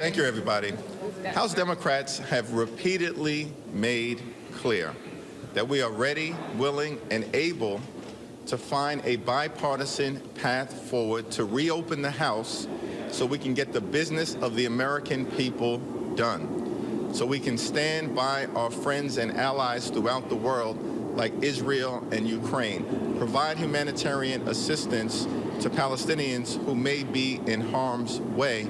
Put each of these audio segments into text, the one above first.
Thank you, everybody. House Democrats have repeatedly made clear that we are ready, willing, and able to find a bipartisan path forward to reopen the House so we can get the business of the American people done, so we can stand by our friends and allies throughout the world like Israel and Ukraine, provide humanitarian assistance to Palestinians who may be in harm's way,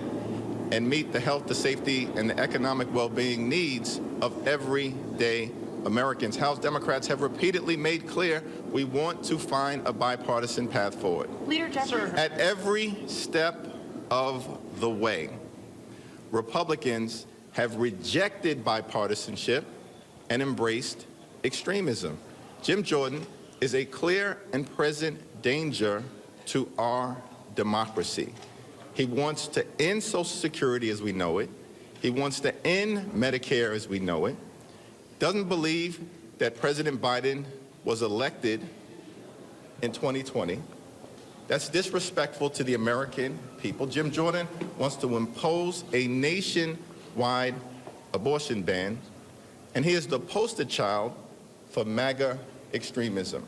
and meet the health, the safety, and the economic well-being needs of everyday Americans. House Democrats have repeatedly made clear we want to find a bipartisan path forward. Leader Jeffries. At every step of the way, Republicans have rejected bipartisanship and embraced extremism. Jim Jordan is a clear and present danger to our democracy. He wants to end Social Security as we know it. He wants to end Medicare as we know it. Doesn't believe that President Biden was elected in 2020. That's disrespectful to the American people. Jim Jordan wants to impose a nationwide abortion ban, and he is the poster child for MAGA extremism.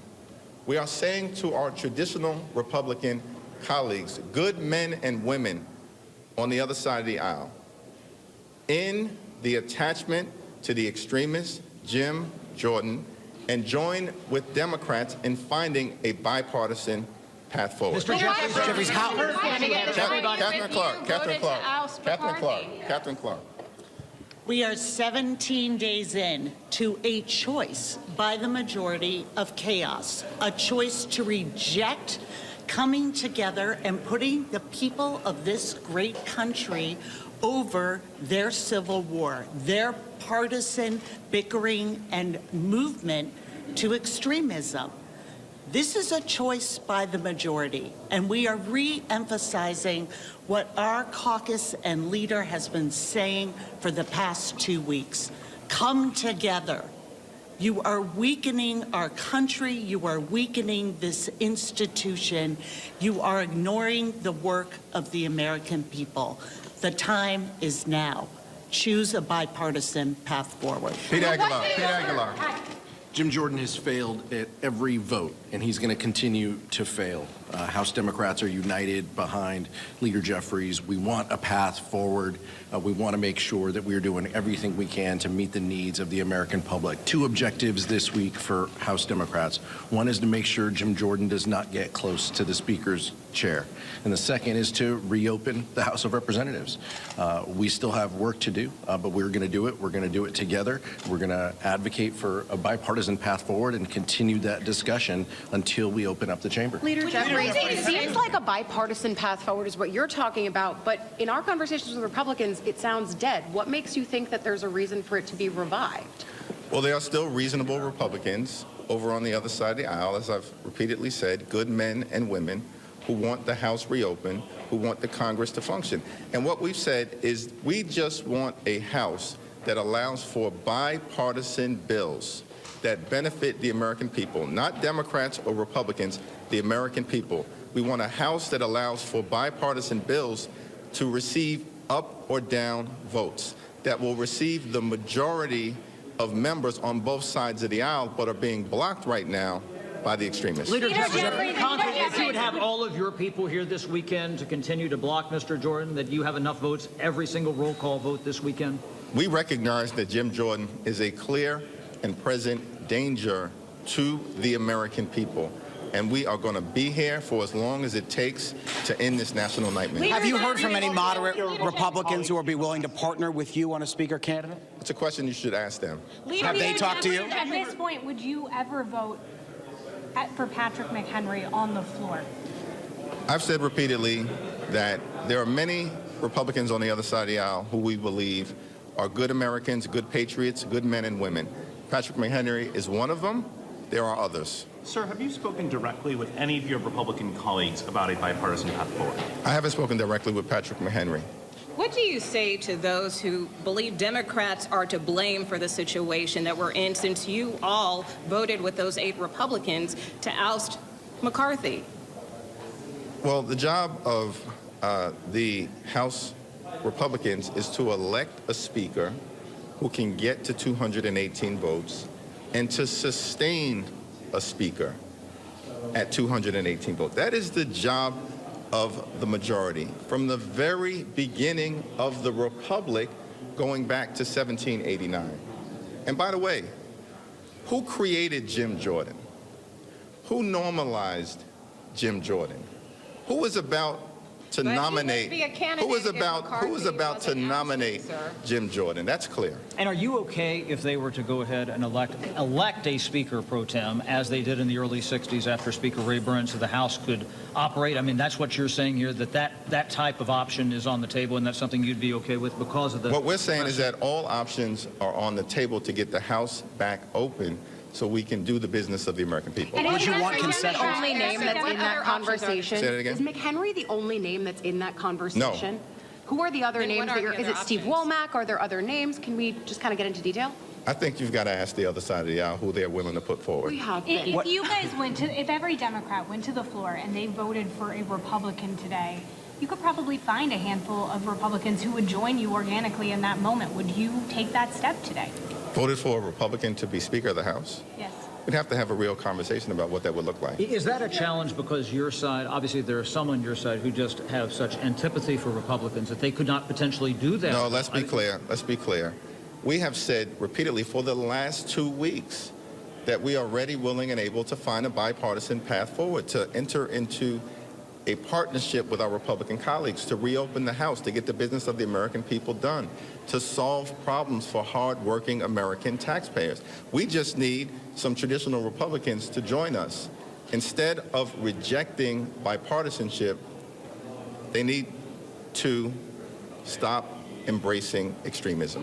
We are saying to our traditional Republican colleagues, good men and women on the other side of the aisle, in the attachment to the extremist Jim Jordan and join with Democrats in finding a bipartisan path forward. Mr. Jeffries, Catherine Clark. We are 17 days in to a choice by the majority of chaos, a choice to reject coming together and putting the people of this great country over their civil war, their partisan bickering and movement to extremism. This is a choice by the majority, and we are re-emphasizing what our caucus and leader has been saying for the past 2 weeks. Come together. You are weakening our country. You are weakening this institution. You are ignoring the work of the American people. The time is now. Choose a bipartisan path forward. Pete Aguilar. Jim Jordan has failed at every vote, and he's going to continue to fail. House Democrats are united behind Leader Jeffries. We want a path forward. We want to make sure that we're doing everything we can to meet the needs of the American public. 2 objectives this week for House Democrats. One is to make sure Jim Jordan does not get close to the Speaker's chair. And the second is to reopen the House of Representatives. We still have work to do, but we're going to do it. We're going to do it together. We're going to advocate for a bipartisan path forward and continue that discussion until we open up the chamber. Leader Jeffries, it seems like a bipartisan path forward is what you're talking about, but in our conversations with Republicans, it sounds dead. What makes you think that there's a reason for it to be revived? Well, there are still reasonable Republicans over on the other side of the aisle, as I've repeatedly said, good men and women who want the House reopened, who want the Congress to function. And what we've said is we just want a House that allows for bipartisan bills that benefit the American people, not Democrats or Republicans, the American people. We want a House that allows for bipartisan bills to receive up or down votes, that will receive the majority of members on both sides of the aisle, but are being blocked right now by the extremists. Leader Jeffries, if you would have all of your people here this weekend to continue to block Mr. Jordan, that you have enough votes every single roll call vote this weekend? We recognize that Jim Jordan is a clear and present danger to the American people, and we are going to be here for as long as it takes to end this national nightmare. Have you heard from any moderate Republicans who would be willing to partner with you on a Speaker candidate? It's a question you should ask them. Have they talked to you? At this point, would you ever vote for Patrick McHenry on the floor? I've said repeatedly that there are many Republicans on the other side of the aisle who we believe are good Americans, good patriots, good men and women. Patrick McHenry is one of them. There are others. Sir, have you spoken directly with any of your Republican colleagues about a bipartisan path forward? I haven't spoken directly with Patrick McHenry. What do you say to those who believe Democrats are to blame for the situation that we're in, since you all voted with those 8 Republicans to oust McCarthy? Well, the job of the House Republicans is to elect a speaker who can get to 218 votes and to sustain a speaker at 218 votes. That is the job of the majority. From the very beginning of the Republic, going back to 1789. And by the way, who created Jim Jordan? Who normalized Jim Jordan? Who was about to nominate? Who was about to nominate Jim Jordan? That's clear. And are you okay if they were to go ahead and elect a speaker pro tem, as they did in the early 60s after Speaker Ray Burns, so the House could operate? I mean, that's what you're saying here, that type of option is on the table, and that's something you'd be okay with because of the... What we're saying is that all options are on the table to get the House back open so we can do the business of the American people. And Would you want is McHenry concessions? the only name that's in that conversation? Say that again? Is McHenry the only name that's in that conversation? No. Who are the other Then names what that are you're, the is it other Steve options? Womack? Are there other names? Can we just kind of get into detail? I think you've got to ask the other side of the aisle who they're willing to put forward. We have been. If you guys if every Democrat went to the floor and they voted for a Republican today, you could probably find a handful of Republicans who would join you organically in that moment. Would you take that step today? Voted for a Republican to be Speaker of the House? Yes. We'd have to have a real conversation about what that would look like. Is that a challenge because your side, obviously there are some on your side who just have such antipathy for Republicans that they could not potentially do that? No, let's be clear. Let's be clear. We have said repeatedly for the last 2 weeks that we are ready, willing, and able to find a bipartisan path forward, to enter into a partnership with our Republican colleagues, to reopen the House, to get the business of the American people done, to solve problems for hard-working American taxpayers. We just need some traditional Republicans to join us. Instead of rejecting bipartisanship, they need to stop embracing extremism.